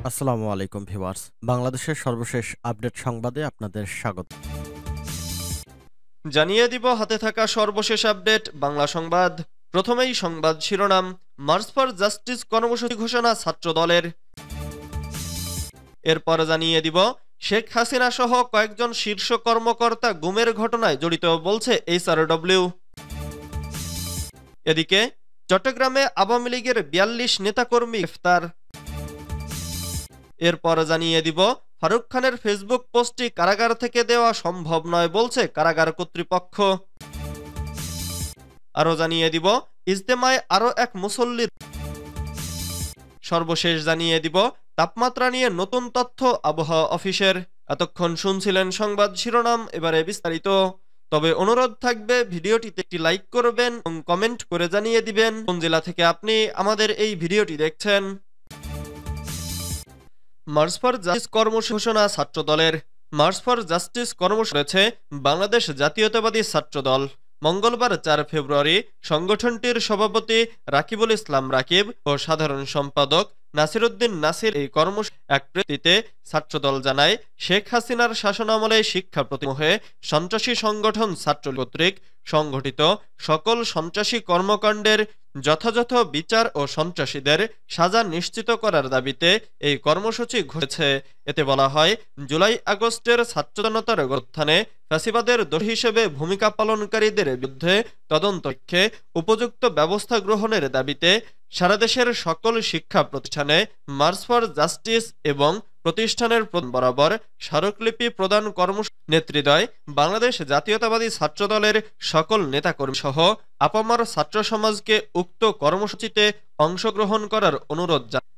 আসসালামু আলাইকুম ভিউয়ার্স। বাংলাদেশের সর্বশেষ আপডেট সংবাদে আপনাদের স্বাগত। জানিয়ে দিব হাতে থাকা সর্বশেষ আপডেট বাংলা সংবাদ। প্রথমেই সংবাদ শিরোনাম। মার্চ ফর জাস্টিস কর্মসূচি ঘোষণা ছাত্র দলের। এরপর জানিয়ে দিব শেখ হাসিনা সহ কয়েকজন শীর্ষ কর্মকর্তা গুমের ঘটনায় জড়িত বলছে এইচআরডব্লিউ। এদিকে চট্টগ্রামে আওয়ামী লীগের ৪২ নেতাকর্মী গ্রেফতার। এরপর জানিয়ে দিব ফারুক খানের ফেসবুক পোস্টটি কারাগার থেকে দেওয়া সম্ভব নয় বলছে কারাগার কর্তৃপক্ষ। আরো জানিয়ে দিব ইজতেমায় আরো এক মুসল্লির। সর্বশেষ জানিয়ে দিব তাপমাত্রা নিয়ে নতুন তথ্য আবহাওয়া অফিসের। এতক্ষণ শুনছিলেন সংবাদ শিরোনাম, এবারে বিস্তারিত। তবে অনুরোধ থাকবে ভিডিওটিতে একটি লাইক করবেন এবং কমেন্ট করে জানিয়ে দিবেন কোন জেলা থেকে আপনি আমাদের এই ভিডিওটি দেখছেন। মার্চ ফর জাস্টিস কর্মসূচি ঘোষণা ছাত্র দলের। মার্চ ফর জাস্টিস কর্মসূচি করেছে বাংলাদেশ জাতীয়তাবাদী ছাত্র দল। মঙ্গলবার ৪ ফেব্রুয়ারি সংগঠনটির সভাপতি রাকিবুল ইসলাম রাকিব ও সাধারণ সম্পাদক নাসিরউদ্দিন নাসির এই কর্মসূচি এক প্রেসিতে ছাত্রদল জানায়, শেখ হাসিনার শাসনামলে শিক্ষা প্রতিমোহে সন্ত্রাসী সংগঠন ছাত্রলীগ কর্তৃক সংগঠিত সকল সন্ত্রাসী কর্মকাণ্ডের যথাযথ বিচার ও সন্ত্রাসীদের সাজা নিশ্চিত করার দাবিতে এই কর্মসূচি ঘটেছে। এতে বলা হয়, জুলাই আগস্টের ছাত্র জনতার গণঅভ্যুত্থানে ফ্যাসিবাদের দোষী হিসেবে ভূমিকা পালনকারীদের বিরুদ্ধে তদন্তকে উপযুক্ত ব্যবস্থা গ্রহণের দাবিতে সারা দেশের সকল শিক্ষা প্রতিষ্ঠানে মার্চ ফর জাস্টিস এবং প্রতিষ্ঠানের বরাবর স্মারকলিপি প্রদান কর্মসূচি নেতৃত্বে বাংলাদেশ জাতীয়তাবাদী ছাত্র দলের সকল নেতাকর্মী সহ আপামর ছাত্র সমাজকে উক্ত কর্মসূচিতে অংশগ্রহণ করার অনুরোধ জানায়।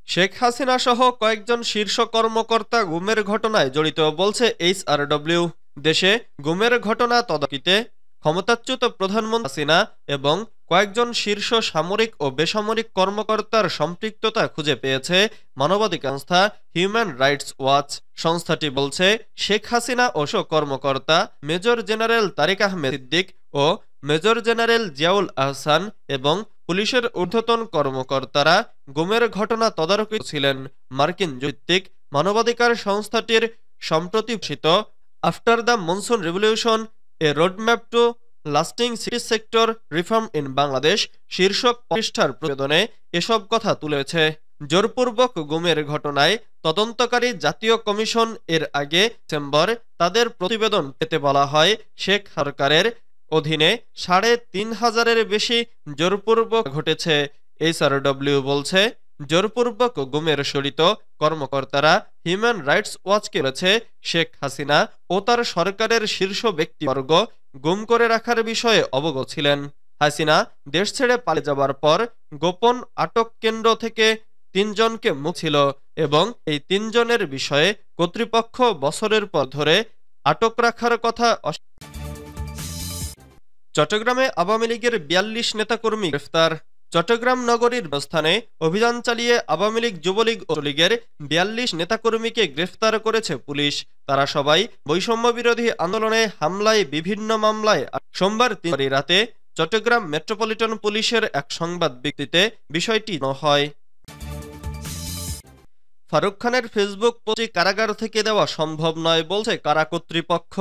শেখ হাসিনা সহ কয়েকজন শীর্ষ কর্মকর্তা গুমের ঘটনায় জড়িত বলছে এইচআরডব্লিউ। দেশে গুমের ঘটনা তদারকিতে ক্ষমতাচ্যুত প্রধানমন্ত্রী হাসিনা এবং কয়েকজন শীর্ষ সামরিক ও বেসামরিক কর্মকর্তার সম্পৃক্ততা খুঁজে পেয়েছে মানবাধিকার সংস্থা হিউম্যান রাইটস ওয়াচ। সংস্থাটি বলছে, শেখ হাসিনা ও কর্মকর্তা মেজর জেনারেল তারিক আহমেদ সিদ্দিক ও মেজর জেনারেল জিয়াউল আহসান এবং পুলিশের ঊর্ধ্বতন কর্মকর্তারা গুমের ঘটনা তদারকি ছিলেন। মার্কিন ভিত্তিক মানবাধিকার সংস্থাটির সম্প্রতি ঘোষিত after the monsoon revolution a roadmap to lasting security sector reform in Bangladesh শীর্ষক পৃষ্ঠার প্রতিবেদনে এসব কথা তুলেছে। জোরপূর্বক গুমের ঘটনায় তদন্তকারী জাতীয় কমিশন এর আগে ডিসেম্বর তাদের প্রতিবেদন পেতে বলা হয়, শেখ সরকারের অধীনে ৩,৫০০-এর বেশি জোরপূর্বক ঘটেছে। এইচআরডব্লিউ বলছে, জোরপূর্বক গুমের জড়িত কর্মকর্তারা হিউম্যান রাইটস ওয়াচকে বলেছে, শেখ হাসিনা ও তার সরকারের শীর্ষ ব্যক্তিবর্গ গুম করে রাখার বিষয়ে অবগত ছিলেন। হাসিনা দেশ ছেড়ে পালিয়ে যাবার পর গোপন আটক কেন্দ্র থেকে ৩ জনকে মুক্ত ছিল এবং এই ৩ জনের বিষয়ে কর্তৃপক্ষ বছরের পর ধরে আটক রাখার কথা। চট্টগ্রামে আওয়ামী লীগের ৪২ নেতাকর্মী গ্রেফতার। চট্টগ্রাম নগরীর স্থানে অভিযান চালিয়ে আওয়ামী লীগ, যুবলীগ ও লীগের ৪২ নেতাকর্মীকে গ্রেফতার করেছে পুলিশ। তারা সবাই বৈষম্য বিরোধী আন্দোলনে হামলায় বিভিন্ন মামলায় সোমবার ৩ রাতে চট্টগ্রাম মেট্রোপলিটন পুলিশের এক সংবাদ বিজ্ঞপ্তিতে বিষয়টি হয়। ফারুক খানের ফেসবুক পোস্টটি কারাগার থেকে দেওয়া সম্ভব নয় বলছে কারা কর্তৃপক্ষ।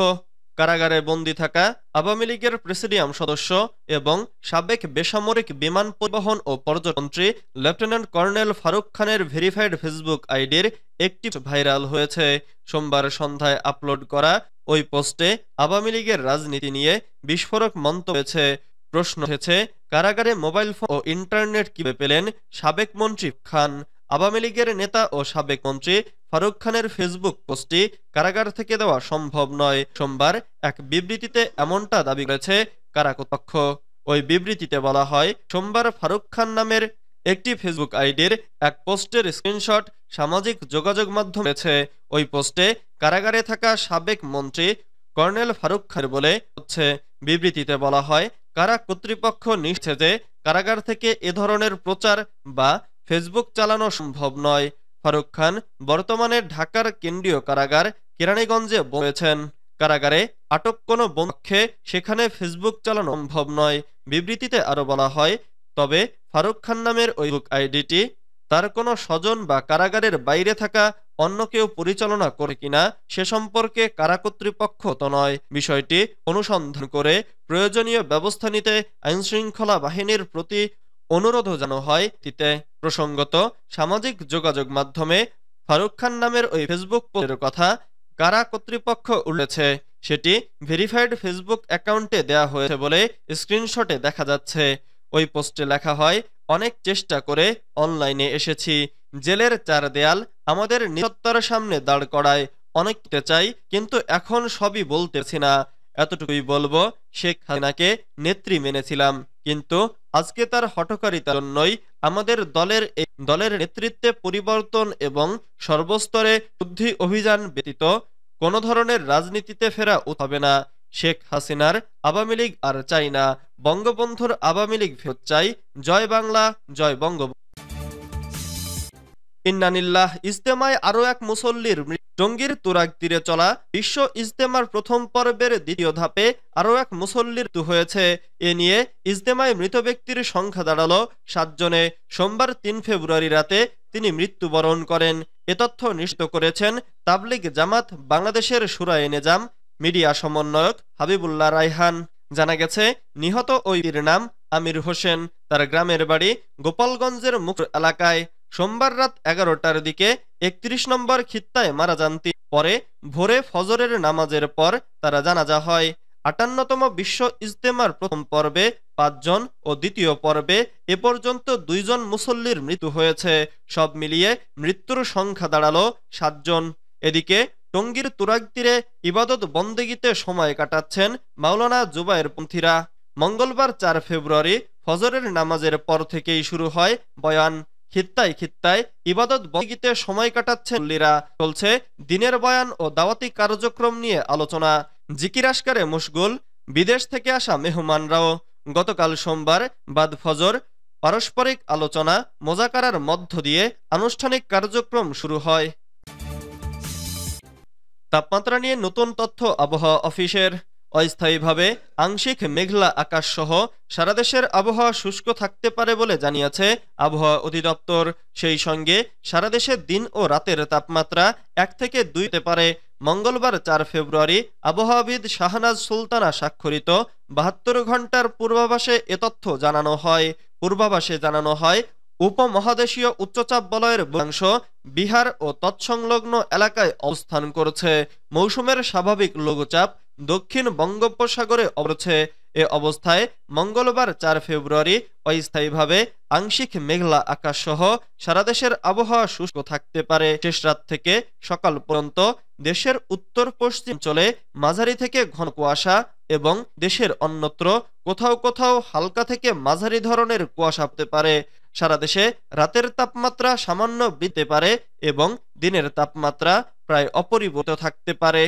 কারাগারে বন্দী থাকা আওয়ামী লীগের প্রেসিডিয়াম সদস্য এবং সাবেক বেসামরিক বিমান পরিবহন ও পর্যটনমন্ত্রী লেফটেন্যান্ট কর্নেল ফারুক খানের ভেরিফাইড ফেসবুক আইডির একটি ভাইরাল হয়েছে। সোমবার সন্ধ্যায় আপলোড করা ওই পোস্টে আওয়ামী লীগের রাজনীতি নিয়ে বিস্ফোরক মন্তব্য হয়েছে। প্রশ্ন উঠেছে, কারাগারে মোবাইল ফোন ও ইন্টারনেট কিভাবে পেলেন সাবেক মন্ত্রী খান? আওয়ামী লীগের নেতা ও সাবেক মন্ত্রী ফারুক খানের ফেসবুক পোস্টটি কারাগার থেকে দেওয়া সম্ভব নয়। সোমবার এক বিবৃতিতে এমনটা দাবি করেছে কারা কর্তৃপক্ষ। ওই বিবৃতিতে বলা হয়, সোমবার ফারুক খান নামের একটি ফেসবুক আইডির এক পোস্টের স্ক্রিনশট সামাজিক যোগাযোগ মাধ্যমে রয়েছে। ওই পোস্টে কারাগারে থাকা সাবেক মন্ত্রী কর্নেল ফারুক খান বলে হচ্ছে। বিবৃতিতে বলা হয়, কারা কর্তৃপক্ষ নিশ্চিত যে কারাগার থেকে এ ধরনের প্রচার বা ফেসবুক চালানো সম্ভব নয়। ফারুক খান বর্তমানে ঢাকার কেন্দ্রীয় কারাগার কেরানীগঞ্জে রয়েছেন। কারাগারে আটক কোনো বন্ধুকে সেখানে ফেসবুক চালানো সম্ভব নয়। বিবৃতিতে আরো বলা হয়, তবে ফারুক খান নামের ওই ফেসবুক আইডিটি তার কোনো স্বজন বা কারাগারের বাইরে থাকা অন্য কেউ পরিচালনা করে কিনা সে সম্পর্কে কারা কর্তৃপক্ষ তো নয়। বিষয়টি অনুসন্ধান করে প্রয়োজনীয় ব্যবস্থা নিতে আইনশৃঙ্খলা বাহিনীর প্রতি অনুরোধও জানানো হয়। প্রসঙ্গত, সামাজিক যোগাযোগ মাধ্যমে ফারুক খান নামের ওই ফেসবুক পোস্টের কথা কারা কর্তৃপক্ষ উল্লেছে, সেটি ভেরিফাইড ফেসবুক অ্যাকাউন্টে দেয়া হয়েছে বলে স্ক্রিনশটে দেখা যাচ্ছে। ওই পোস্টে লেখা হয়, অনেক চেষ্টা করে অনলাইনে এসেছি, জেলের চার দেয়াল আমাদের নিরাপত্তার সামনে দাঁড় করায়, অনেক দিতে চাই কিন্তু এখন সবই বলতেছি না। এতটুকুই বলবো, শেখ হাসিনাকে নেত্রী মেনেছিলাম, কিন্তু আজকে তার হঠকারিতার জন্যই আমাদের দলের নেতৃত্বে পরিবর্তন এবং সর্বস্তরে শুদ্ধি অভিযান ব্যতীত কোনো ধরনের রাজনীতিতে ফেরা হবে না। শেখ হাসিনার আওয়ামী লীগ আর চাই না, বঙ্গবন্ধুর আওয়ামী লীগ ফেরত চাই। জয় বাংলা, জয় বঙ্গবন্ধু। ইন্নানিল্লাহ। ইজতেমায় আরও এক মুসল্লির টঙ্গীর তুরাগ তীরে চলা বিশ্ব ইজতেমার প্রথম পর্বের দ্বিতীয় ধাপে আরও এক মুসল্লির মৃত্যু হয়েছে। এ নিয়ে ইজতেমায় মৃত ব্যক্তির সংখ্যা দাঁড়ালো 7 জনে। সোমবার 3 ফেব্রুয়ারি রাতে তিনি মৃত্যুবরণ করেন। এ তথ্য নিশ্চিত করেছেন তাবলিগ জামাত বাংলাদেশের শুরায়ে নেজাম মিডিয়া সমন্বয়ক হাবিবুল্লাহ রায়হান। জানা গেছে, নিহত ওই ব্যক্তির নাম আমির হোসেন। তার গ্রামের বাড়ি গোপালগঞ্জের মুখ এলাকায়। সোমবার রাত 11টার দিকে 31 নম্বর খিত্তায় মারা যান তিনি। পরে ভোরে ফজরের নামাজের পর তারা জানাজা হয়। 58তম বিশ্ব ইজতেমার প্রথম পর্বে 5 জন ও দ্বিতীয় পর্বে এ পর্যন্ত 2 জন মুসল্লির মৃত্যু হয়েছে। সব মিলিয়ে মৃত্যুর সংখ্যা দাঁড়ালো 7 জন। এদিকে টঙ্গীর তুরাগ তীরে ইবাদত বন্দেগীতে সময় কাটাচ্ছেন মাওলানা জুবায়েরপন্থীরা। মঙ্গলবার 4 ফেব্রুয়ারি ফজরের নামাজের পর থেকেই শুরু হয় বয়ান। খিত্তায় খিত্তায় ইবাদত বন্দেগীতে সময় কাটাচ্ছেন মুসল্লিরা। চলছে দিনের বয়ান ও দাওয়াতি কার্যক্রম নিয়ে আলোচনা। জিকির আসকারে মশগুল বিদেশ থেকে আসা মেহমানরাও। গতকাল সোমবার বাদ ফজর পারস্পরিক আলোচনা মোজাকারার মধ্য দিয়ে আনুষ্ঠানিক কার্যক্রম শুরু হয়। তাপমাত্রা নিয়ে নতুন তথ্য আবহাওয়া অফিসের। অস্থায়ীভাবে আংশিক মেঘলা আকাশ সহ সারা দেশের আবহাওয়া শুষ্ক থাকতে পারে বলে জানিয়েছে আবহাওয়া অধিদপ্তর। সেই সঙ্গে সারা দেশে দিন ও রাতের তাপমাত্রা 1 থেকে 2 হতে পারে। মঙ্গলবার 4 ফেব্রুয়ারি আবহাওয়াবিদ শাহনাজ সুলতানা স্বাক্ষরিত 72 ঘন্টার পূর্বাভাসে এ তথ্য জানানো হয়। পূর্বাভাসে জানানো হয়, উপমহাদেশীয় উচ্চচাপ বলয়ের অংশ বিহার ও তৎসংলগ্ন এলাকায় অবস্থান করছে। মৌসুমের স্বাভাবিক লঘুচাপ দক্ষিণ বঙ্গোপসাগরে অবরছে। এ অবস্থায় মঙ্গলবার 4 ফেব্রুয়ারি অস্থায়ীভাবে আংশিক মেঘলা আকাশ সহ সারা দেশের আবহাওয়া শুষ্ক থাকতে পারে। শেষ রাত থেকে সকাল পর্যন্ত দেশের উত্তর পশ্চিম অঞ্চলে মাঝারি থেকে ঘন কুয়াশা এবং দেশের অন্যত্র কোথাও কোথাও হালকা থেকে মাঝারি ধরনের কুয়াশা পড়তে পারে। সারা দেশে রাতের তাপমাত্রা সামান্য বৃদ্ধি পারে এবং দিনের তাপমাত্রা প্রায় অপরিবর্তিত থাকতে পারে।